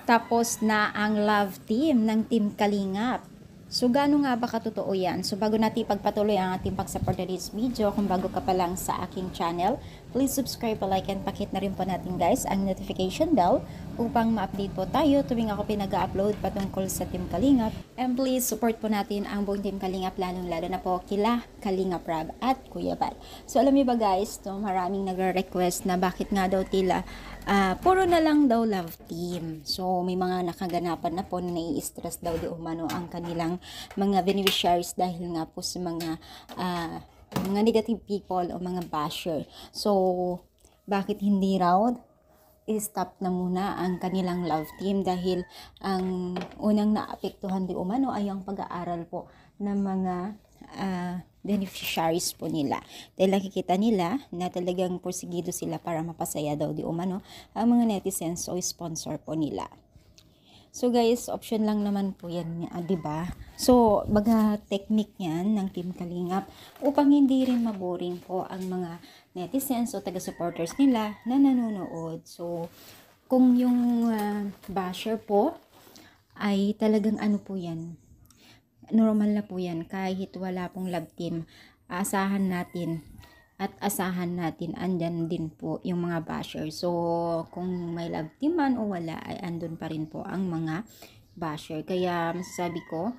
Tapos na ang love team ng Team Kalingap. So, gaano nga ba katotoo yan? So, bago natin ipagpatuloy ang ating pag-support na this video, kung bago ka pa lang sa aking channel, please subscribe, like, and pakit na rin po natin guys ang notification bell upang ma-update po tayo tuwing ako pinag-upload patungkol sa Team Kalingap. And please support po natin ang buong Team Kalingap, lalong-lalo na po kila Kalingap Rab at Kuya Bal. So, alam niyo ba guys, no, maraming nagre-request na bakit nga daw tila puro na lang daw love team. So, may mga nakaganapan na po na nai-stress daw di umano ang kanilang mga beneficiaries dahil nga po sa mga negative people o mga basher. So, bakit hindi raw i-stop na muna ang kanilang love team dahil ang unang naapektuhan di umano ay ang pag-aaral po ng mga beneficiaries po nila. Dahil nakikita nila na talagang porsigido sila para mapasaya daw di umano ang mga netizens o sponsor po nila. So guys, option lang naman po yan, di ba? So, baga technique yan ng Team Kalingap upang hindi rin maboring po ang mga netizens o taga-supporters nila na nanonood. So, kung yung basher po ay talagang ano po yan, normal na po yan kahit wala pong love team, asahan natin andyan din po yung mga basher. So kung may love team man o wala ay andun pa rin po ang mga basher. Kaya masasabi ko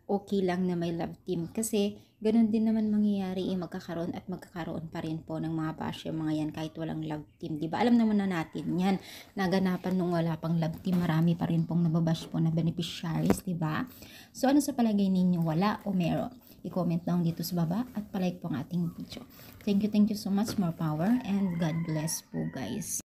okay lang na may love team kasi ganun din naman mangyayari, magkakaroon pa rin po ng mga basher mga yan kahit walang love team, diba? Alam naman na natin yan, naganapan nung wala pang love team, marami pa rin pong nababash po na beneficiaries, diba? So ano sa palagay ninyo, wala o meron? I-comment down dito sa baba at palike po ang ating video. Thank you so much, more power, and God bless po guys.